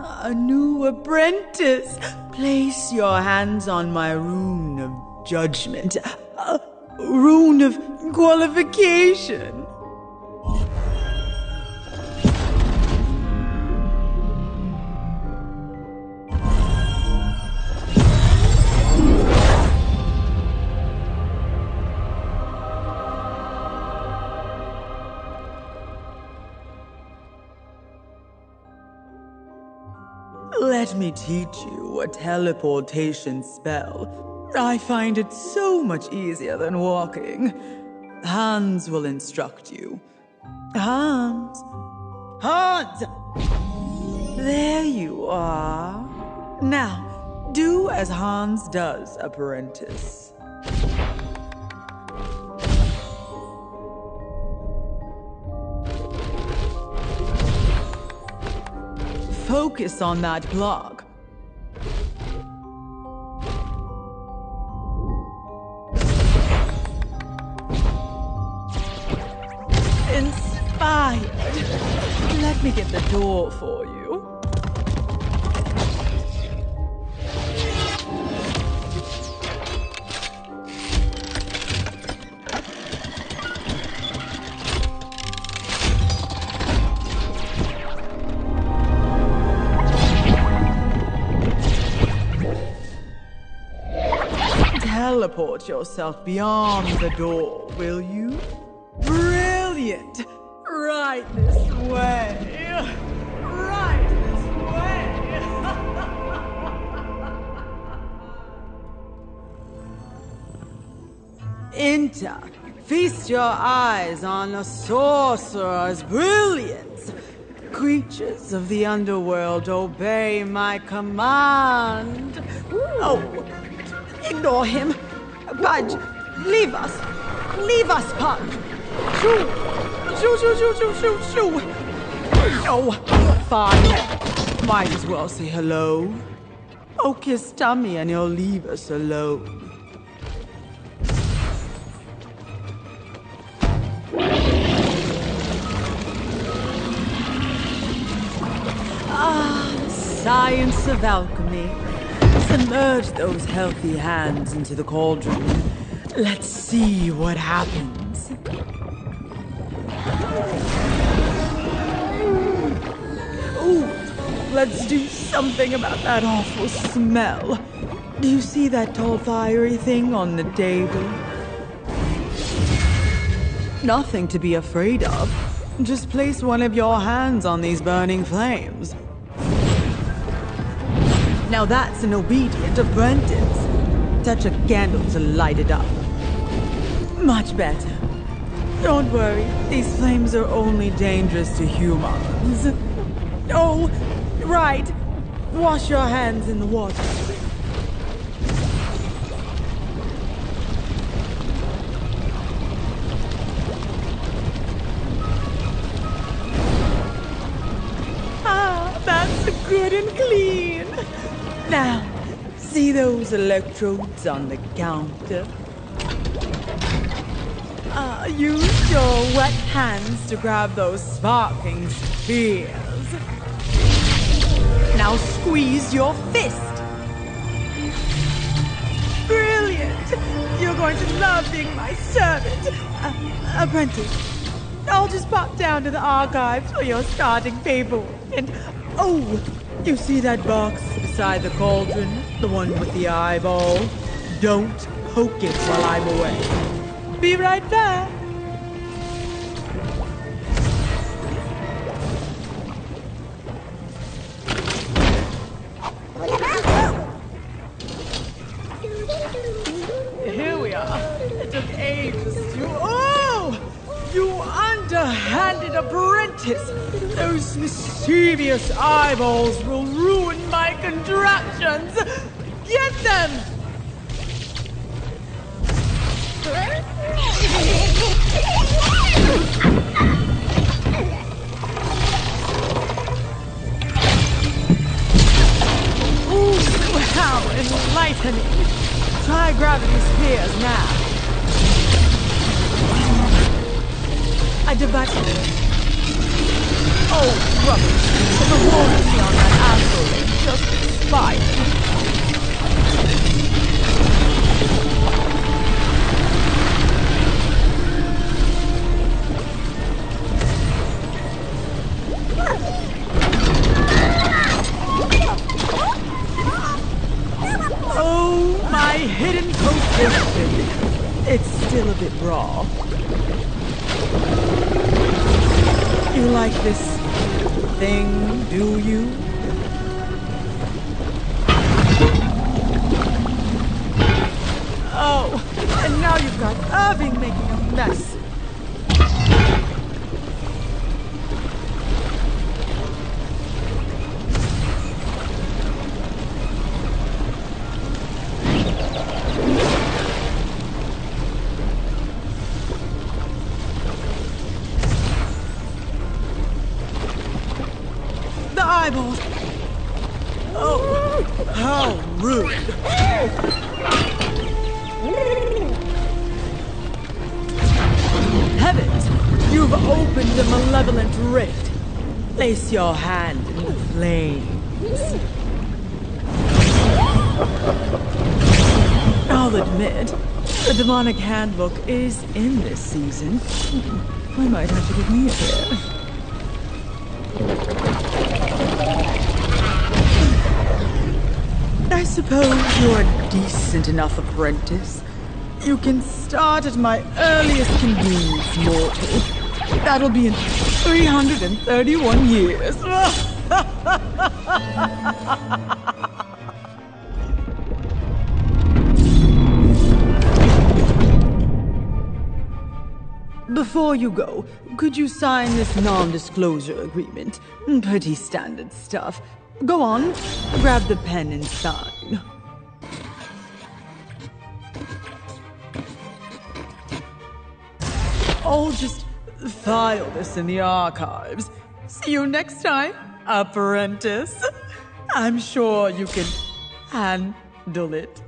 A new apprentice. Place your hands on my rune of judgment. Rune of qualification. Let me teach you a teleportation spell. I find it so much easier than walking. Hans will instruct you. Hans! Hans! There you are. Now, do as Hans does, apprentice. Focus on that block. Inspired. Let me get the door for you. Teleport yourself beyond the door, will you? Brilliant! Right this way! Right this way! Enter. Feast your eyes on a sorcerer's brilliance. Creatures of the underworld, obey my command. Oh! Ignore him. Budge, leave us. Leave us, Pug. Shoo! Shoo, shoo, shoo, shoo, shoo, shoo. Oh, fine. Might as well say hello. Oh, kiss Tummy and he'll leave us alone. Ah, the science of alchemy. Submerge those healthy hands into the cauldron. Let's see what happens. Ooh, let's do something about that awful smell. Do you see that tall fiery thing on the table? Nothing to be afraid of. Just place one of your hands on these burning flames. Now that's an obedient apprentice. Touch a candle to light it up. Much better. Don't worry, these flames are only dangerous to humans. Oh, right. Wash your hands in the water. Ah, that's good and clean. Now, see those electrodes on the counter? Use your wet hands to grab those sparking spheres. Now squeeze your fist. Brilliant! You're going to love being my servant. Apprentice, I'll just pop down to the archives for your starting paperwork and... Oh! You see that box beside the cauldron? The one with the eyeball? Don't poke it while I'm away. Be right back. Here we are. It took ages to... Oh! You underhanded apprentice! Those mischievous eyeballs will ruin my contraptions! Get them! Ooh, how enlightening! Try gravity spheres now. I debate. Oh, rubbish. The warranty on that just spite. Oh, my hidden potion. It's still a bit raw. You like this thing, do you? Oh, and now you've got Irving making a mess. Eyeballs. Oh, how rude. Heavens, you've opened a malevolent rift. Place your hand in the flames. I'll admit, the demonic handbook is in this season. I might have to give me a pair. I suppose you're a decent enough apprentice. You can start at my earliest convenience, mortal. That'll be in 331 years. Before you go, could you sign this non-disclosure agreement? Pretty standard stuff. Go on, grab the pen and sign. I'll just file this in the archives. See you next time, apprentice. I'm sure you can handle it.